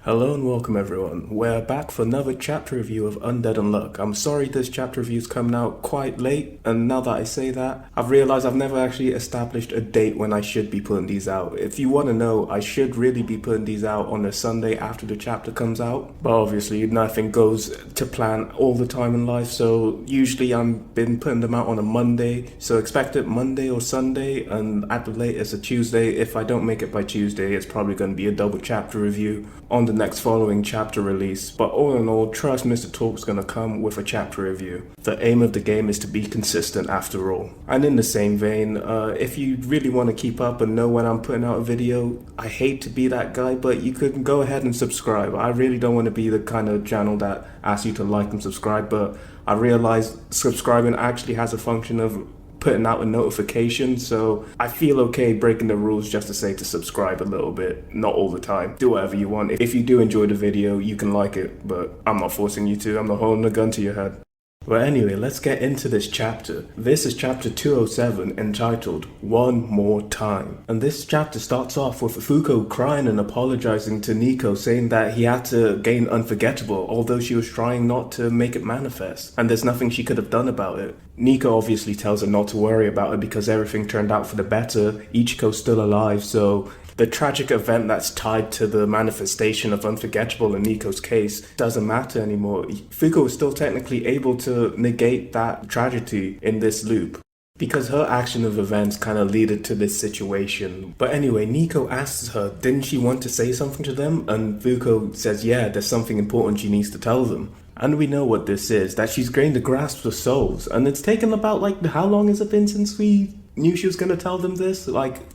Hello and welcome everyone. We're back for another chapter review of Undead Unluck. I'm sorry this chapter review's coming out quite late, and now that I say that, I've realized I've never actually established a date when I should be putting these out. If you want to know, I should really be putting these out on a Sunday after the chapter comes out, but obviously nothing goes to plan all the time in life, so usually I've been putting them out on a Monday, so expect it Monday or Sunday, and at the latest a Tuesday. If I don't make it by Tuesday, it's probably going to be a double chapter review on the next following chapter release, but all in all, trust Mr. Talk's gonna come with a chapter review. The aim of the game is to be consistent after all. And in the same vein, if you really want to keep up and know when I'm putting out a video, I hate to be that guy, but you could go ahead and subscribe. I really don't want to be the kind of channel that asks you to like and subscribe, but I realize subscribing actually has a function of putting out a notification, so I feel okay breaking the rules just to say to subscribe a little bit, not all the time. Do whatever you want. If you do enjoy the video, you can like it, but I'm not forcing you to. I'm not holding a gun to your head. But anyway, let's get into this chapter. This is chapter 207, entitled One More Time. And this chapter starts off with Fuuko crying and apologizing to NIco, saying that he had to gain Unforgettable, although she was trying not to make it manifest, and there's nothing she could have done about it. NIco obviously tells her not to worry about it because everything turned out for the better. Ichiko's still alive, so the tragic event that's tied to the manifestation of Unforgettable in NIco's case doesn't matter anymore. Fuuko is still technically able to negate that tragedy in this loop, because her action of events kind of led to this situation. But anyway, NIco asks her, didn't she want to say something to them? And Fuuko says, yeah, there's something important she needs to tell them. And we know what this is, that she's gained the grasp of souls. And it's taken about, how long has it been since we knew she was going to tell them this?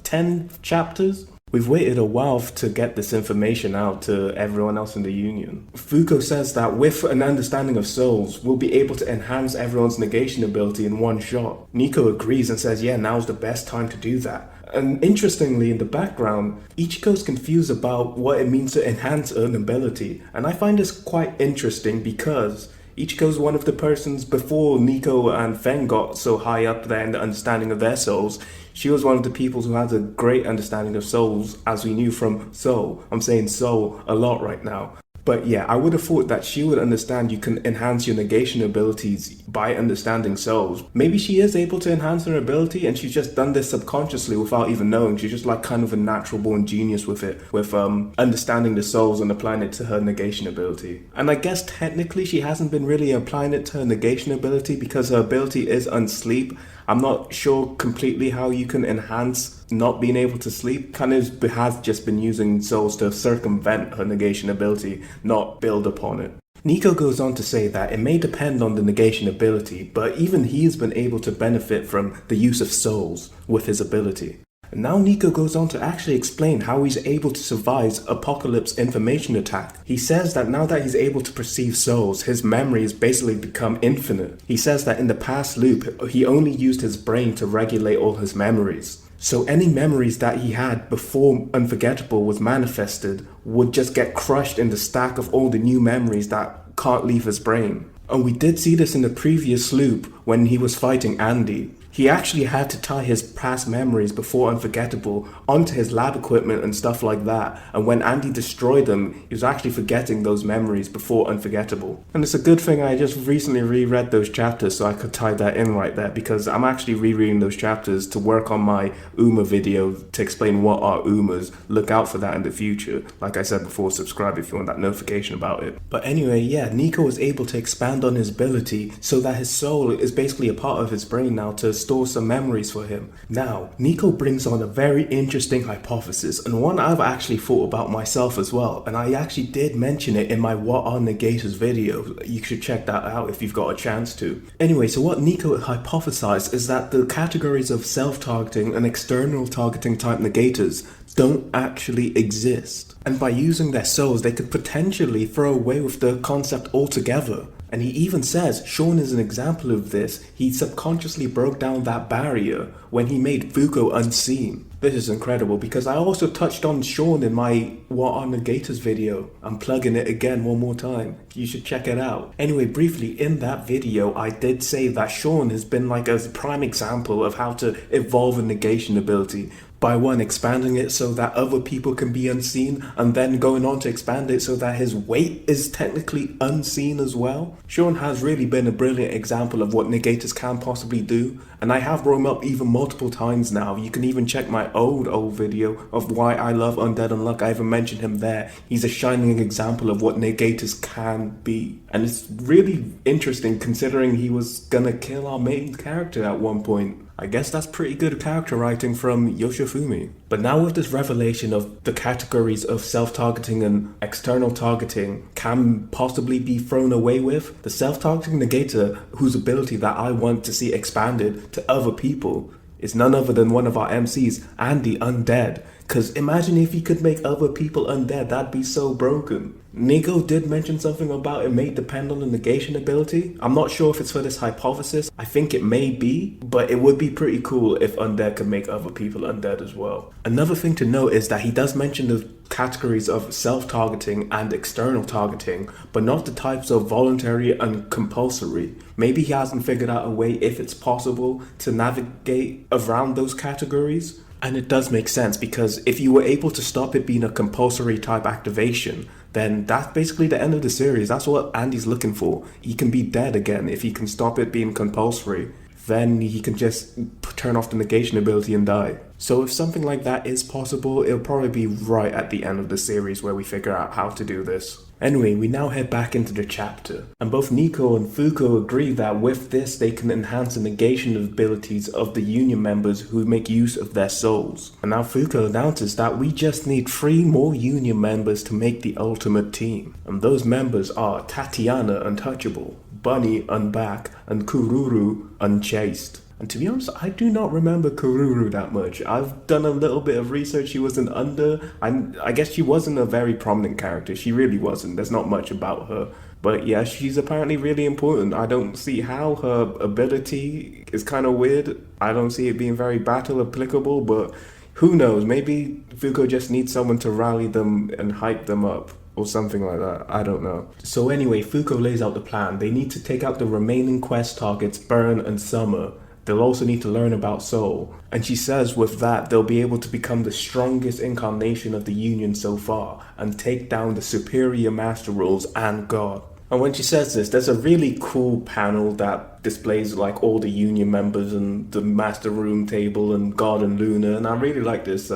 10 chapters? We've waited a while to get this information out to everyone else in the Union. Fuuko says that with an understanding of souls, we'll be able to enhance everyone's negation ability in one shot. NIco agrees and says, yeah, now's the best time to do that. And interestingly, in the background, Ichiko's confused about what it means to enhance an ability. And I find this quite interesting because Ichiko's one of the persons before NIco and Feng got so high up there in the understanding of their souls. She was one of the people who has a great understanding of souls, as we knew from Soul. I'm saying Soul a lot right now. But yeah, I would have thought that she would understand you can enhance your negation abilities by understanding souls. Maybe she is able to enhance her ability and she's just done this subconsciously without even knowing. She's just kind of a natural born genius with it, with understanding the souls and applying it to her negation ability. And I guess technically she hasn't been really applying it to her negation ability because her ability is unsleep. I'm not sure completely how you can enhance not being able to sleep. Kind of has just been using souls to circumvent her negation ability, not build upon it. NIco goes on to say that it may depend on the negation ability, but even he has been able to benefit from the use of souls with his ability. And now NIco goes on to actually explain how he's able to survive Apocalypse information attack. He says that now that he's able to perceive souls, his memory has basically become infinite. He says that in the past loop, he only used his brain to regulate all his memories. So any memories that he had before Unforgettable was manifested would just get crushed in the stack of all the new memories that can't leave his brain. And we did see this in the previous loop when he was fighting Andy. He actually had to tie his past memories before Unforgettable onto his lab equipment and stuff like that. And when Andy destroyed them, he was actually forgetting those memories before Unforgettable. And it's a good thing I just recently reread those chapters so I could tie that in right there, because I'm actually rereading those chapters to work on my Uma video to explain what are Umas. Look out for that in the future. Like I said before, subscribe if you want that notification about it. But anyway, yeah, NIco was able to expand on his ability so that his soul is basically a part of his brain now to store some memories for him. Now, NIco brings on a very interesting hypothesis, and one I've actually thought about myself as well, and I actually did mention it in my What Are Negators video. You should check that out if you've got a chance to. Anyway, so what NIco hypothesized is that the categories of self-targeting and external targeting type negators don't actually exist. And by using their souls, they could potentially throw away with the concept altogether. And he even says Sean is an example of this. He subconsciously broke down that barrier when he made Fuuko unseen. This is incredible because I also touched on Sean in my What Are Negators video. I'm plugging it again one more time. You should check it out. Anyway, briefly, in that video, I did say that Sean has been like a prime example of how to evolve a negation ability. by one, expanding it so that other people can be unseen, and then going on to expand it so that his weight is technically unseen as well. Sean has really been a brilliant example of what negators can possibly do, and I have brought him up even multiple times now. You can even check my old video of why I love Undead Unluck. I even mentioned him there. He's a shining example of what negators can be, and it's really interesting considering he was gonna kill our main character at one point. I guess that's pretty good character writing from Yoshifumi. But now with this revelation of the categories of self-targeting and external targeting can possibly be thrown away with, the self-targeting negator, whose ability that I want to see expanded to other people, is none other than one of our MCs, Andy Undead. Cause imagine if he could make other people undead, that'd be so broken. NIco did mention something about it may depend on the negation ability. I'm not sure if it's for this hypothesis. I think it may be, but it would be pretty cool if undead could make other people undead as well. Another thing to note is that he does mention the categories of self-targeting and external targeting, but not the types of voluntary and compulsory. Maybe he hasn't figured out a way if it's possible to navigate around those categories. And it does make sense, because if you were able to stop it being a compulsory type activation, then that's basically the end of the series. That's what Andy's looking for. He can be dead again if he can stop it being compulsory. Then he can just turn off the negation ability and die. So if something like that is possible, it'll probably be right at the end of the series where we figure out how to do this. Anyway, we now head back into the chapter, and both NIco and Fuuko agree that with this they can enhance the negation abilities of the union members who make use of their souls. And now Fuuko announces that we just need 3 more union members to make the ultimate team. And those members are Tatiana Untouchable, Bunny Unback, and Kururu Unchased. And to be honest, I do not remember Kururu that much. I've done a little bit of research. She was an under. I guess she wasn't a very prominent character. She really wasn't. There's not much about her. But yeah, she's apparently really important. I don't see how her ability is kind of weird. I don't see it being very battle applicable, but who knows? Maybe Fuuko just needs someone to rally them and hype them up, or something like that. I don't know. So anyway, Fuuko lays out the plan. They need to take out the remaining quest targets, Burn and Summer. They'll also need to learn about Soul. And she says with that, they'll be able to become the strongest incarnation of the Union so far and take down the superior Master Rules and God. And when she says this, there's a really cool panel that displays like all the Union members and the Master Room table and God and Luna, and I really like this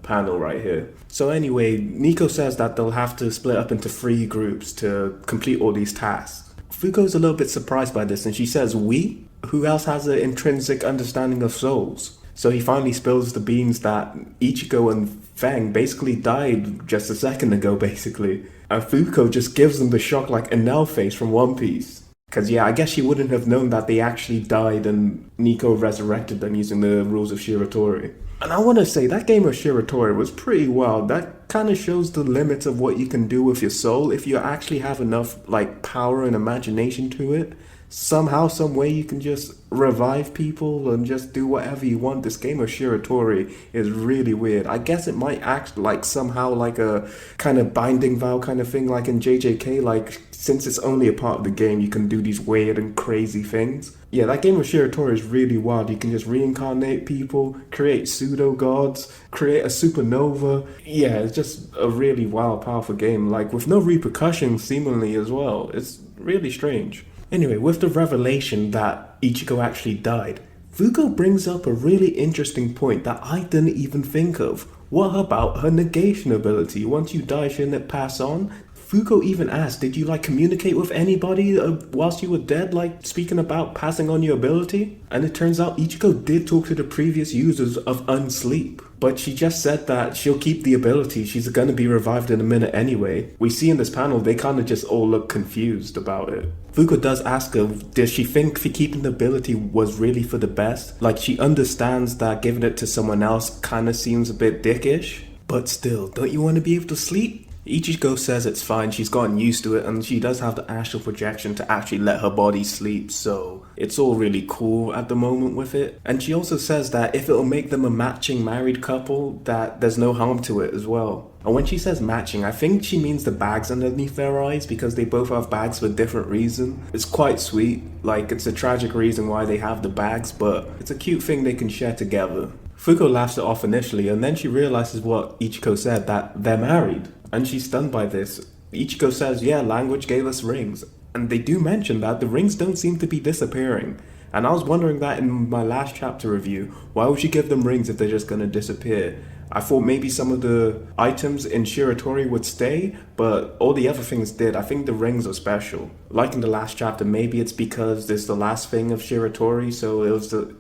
panel right here. So anyway, NIco says that they'll have to split up into 3 groups to complete all these tasks. Fuuko's a little bit surprised by this, and she says, "We? Who else has an intrinsic understanding of souls?" So he finally spills the beans that Ichigo and Feng basically died just a second ago, basically. And Fuuko just gives them the shock like Enel face from One Piece. Cause yeah, I guess she wouldn't have known that they actually died and NIco resurrected them using the rules of Shiratori. And I want to say, that game of Shiratori was pretty wild. That kind of shows the limits of what you can do with your soul if you actually have enough like power and imagination to it. Somehow, some way you can just revive people and just do whatever you want. This game of Shiratori is really weird. I guess it might act like somehow like a kind of binding vow kind of thing, like in JJK, like since it's only a part of the game, you can do these weird and crazy things. Yeah, that game of Shiratori is really wild. You can just reincarnate people, create pseudo-gods, create a supernova. Yeah, it's just a really wild, powerful game, like with no repercussions seemingly as well. It's really strange. Anyway, with the revelation that Ichigo actually died, Fuuko brings up a really interesting point that I didn't even think of. What about her negation ability? Once you die, shouldn't it pass on? Fuuko even asked, did you like communicate with anybody whilst you were dead, like speaking about passing on your ability? And it turns out Ichigo did talk to the previous users of Unsleep. But she just said that she'll keep the ability, she's gonna be revived in a minute anyway. We see in this panel, they kinda just all look confused about it. Fuuko does ask her, does she think keeping the ability was really for the best? Like she understands that giving it to someone else kinda seems a bit dickish. But still, don't you wanna be able to sleep? Ichigo says it's fine, she's gotten used to it, and she does have the astral projection to actually let her body sleep, so it's all really cool at the moment with it. And she also says that if it'll make them a matching married couple, that there's no harm to it as well. And when she says matching, I think she means the bags underneath their eyes, because they both have bags for different reasons. It's quite sweet, like it's a tragic reason why they have the bags, but it's a cute thing they can share together. Fuuko laughs it off initially, and then she realizes what Ichiko said, that they're married. And she's stunned by this. Ichiko says, yeah, language gave us rings. And they do mention that the rings don't seem to be disappearing. And I was wondering that in my last chapter review, why would she give them rings if they're just gonna disappear? I thought maybe some of the items in Shiratori would stay, but all the other things did. I think the rings are special. Like in the last chapter, maybe it's because this is the last thing of Shiratori, so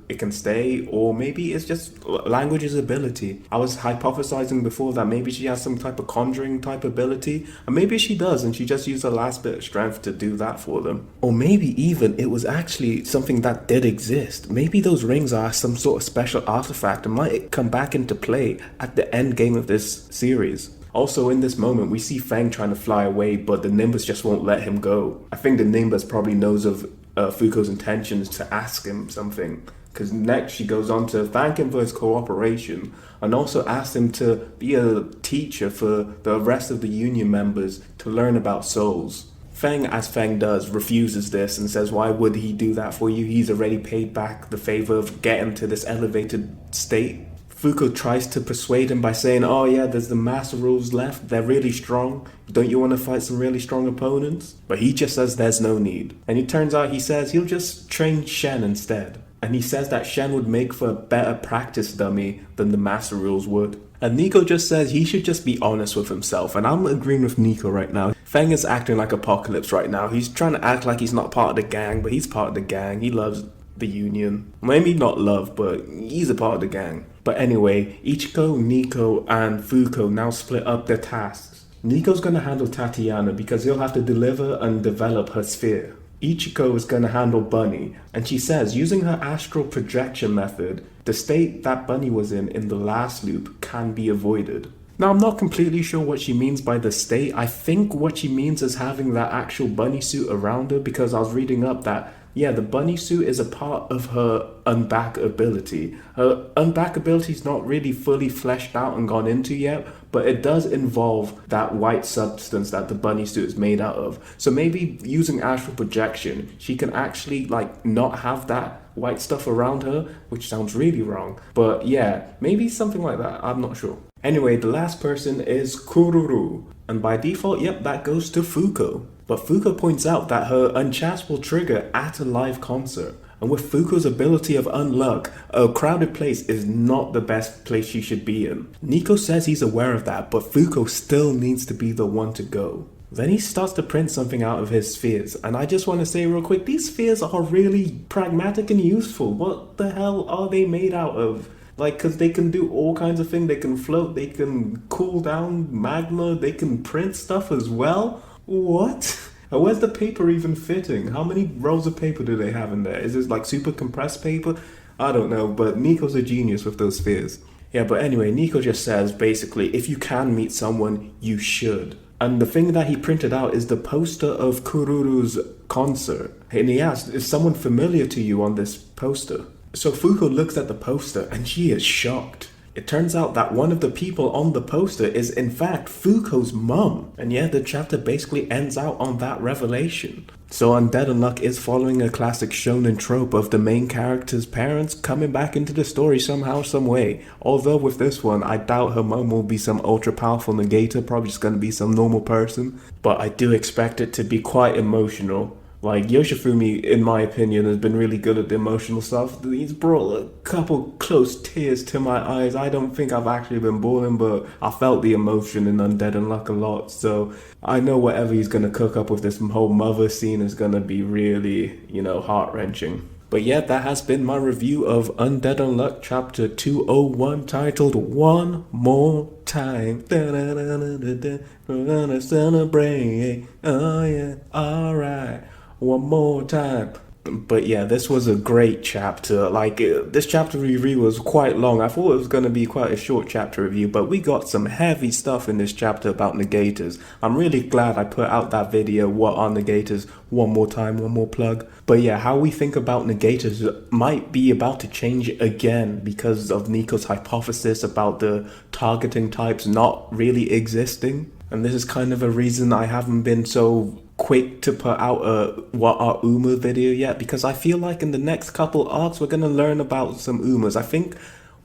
it can stay, or maybe it's just language's ability. I was hypothesizing before that maybe she has some type of conjuring type ability, and maybe she does, and she just used her last bit of strength to do that for them. Or maybe even it was actually something that did exist. Maybe those rings are some sort of special artifact and might come back into play at the end game of this series. Also, in this moment, we see Fang trying to fly away, but the Nimbus just won't let him go. I think the Nimbus probably knows of Fuuko's intentions to ask him something, because next she goes on to thank him for his cooperation and also ask him to be a teacher for the rest of the Union members to learn about souls. Fang, as Fang does, refuses this and says, why would he do that for you? He's already paid back the favor of getting to this elevated state. Fuuko tries to persuade him by saying, oh yeah, there's the master rules left, they're really strong, don't you want to fight some really strong opponents? But he just says there's no need. And it turns out he says he'll just train Shen instead. And he says that Shen would make for a better practice dummy than the master rules would. And NIco just says he should just be honest with himself, and I'm agreeing with NIco right now. Fang is acting like Apocalypse right now. He's trying to act like he's not part of the gang, but he's part of the gang. He loves the Union. Maybe not love, but he's a part of the gang. But anyway, Ichiko, NIco, and Fuuko now split up their tasks. NIco's gonna handle Tatiana because he'll have to deliver and develop her sphere. Ichiko is gonna handle Bunny, and she says using her astral projection method, the state that Bunny was in the last loop can be avoided. Now, I'm not completely sure what she means by the state. I think what she means is having that actual bunny suit around her, because I was reading up that yeah, the bunny suit is a part of her unback ability. Her unback ability is not really fully fleshed out and gone into yet, but it does involve that white substance that the bunny suit is made out of. So maybe using astral projection, she can actually like not have that white stuff around her, which sounds really wrong. But yeah, maybe something like that. I'm not sure. Anyway, the last person is Kururu. And by default, yep, that goes to Fuuko. But Fuuko points out that her unchats will trigger at a live concert. And with Fuuko's ability of unluck, a crowded place is not the best place she should be in. NIco says he's aware of that, but Fuuko still needs to be the one to go. Then he starts to print something out of his spheres, and I just want to say real quick, these spheres are really pragmatic and useful. What the hell are they made out of? Like, because they can do all kinds of things. They can float, they can cool down magma, they can print stuff as well. What? And where's the paper even fitting? How many rolls of paper do they have in there? Is this like super compressed paper? I don't know, but NIco's a genius with those spheres. Yeah, but anyway, NIco just says, basically, if you can meet someone, you should. And the thing that he printed out is the poster of Kururu's concert. And he asked, is someone familiar to you on this poster? So Fuuko looks at the poster and she is shocked. It turns out that one of the people on the poster is in fact Fuuko's mum. And yeah, the chapter basically ends out on that revelation. So Undead Unluck is following a classic shonen trope of the main character's parents coming back into the story somehow, some way. Although with this one, I doubt her mum will be some ultra powerful negator, probably just gonna be some normal person. But I do expect it to be quite emotional. Like, Yoshifumi, in my opinion, has been really good at the emotional stuff. He's brought a couple close tears to my eyes. I don't think I've actually been bawling, but I felt the emotion in Undead Unluck a lot. So I know whatever he's going to cook up with this whole mother scene is going to be really, heart-wrenching. But yeah, that has been my review of Undead Unluck Chapter 201, titled One More Time. We're gonna celebrate. Oh yeah, alright. One more time. But yeah, this was a great chapter. Like, this chapter review was quite long. I thought it was going to be quite a short chapter review, but we got some heavy stuff in this chapter about negators. I'm really glad I put out that video, What Are Negators? One more time, one more plug. But yeah, how we think about negators might be about to change again because of NIco's hypothesis about the targeting types not really existing. And this is kind of a reason I haven't been so quick to put out a What Are Uma video yet, because I feel like in the next couple arcs we're going to learn about some Umas. I think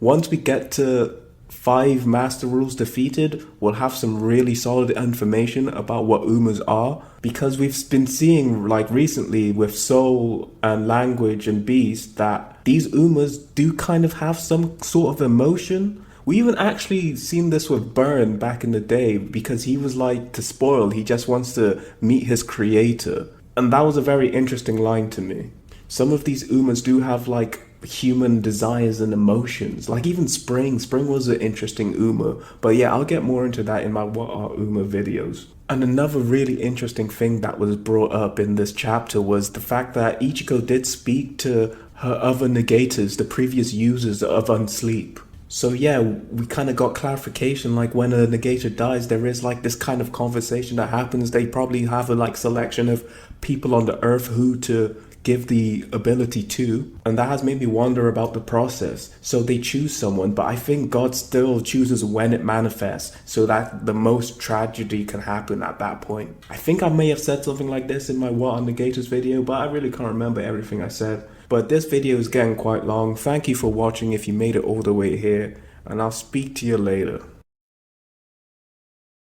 Once we get to 5 Master Rules defeated, we'll have some really solid information about what Umas are, because we've been seeing, like recently with Soul and Language and Beast, that these Umas do kind of have some sort of emotion. We even actually seen this with Burn back in the day, because he was like, to spoil, he just wants to meet his creator. And that was a very interesting line to me. Some of these Umas do have like human desires and emotions. Like even Spring. Spring was an interesting Uma. But yeah, I'll get more into that in my What Are Uma videos. And another really interesting thing that was brought up in this chapter was the fact that Ichigo did speak to her other negators, the previous users of Unsleep. So yeah, we kind of got clarification, like when a negator dies, there is like this kind of conversation that happens. They probably have a like selection of people on the earth who to give the ability to, and that has made me wonder about the process. So they choose someone, but I think God still chooses when it manifests, so that the most tragedy can happen at that point. I think I may have said something like this in my What Are Negators video, but I really can't remember everything I said. But this video is getting quite long. Thank you for watching if you made it all the way here, and I'll speak to you later.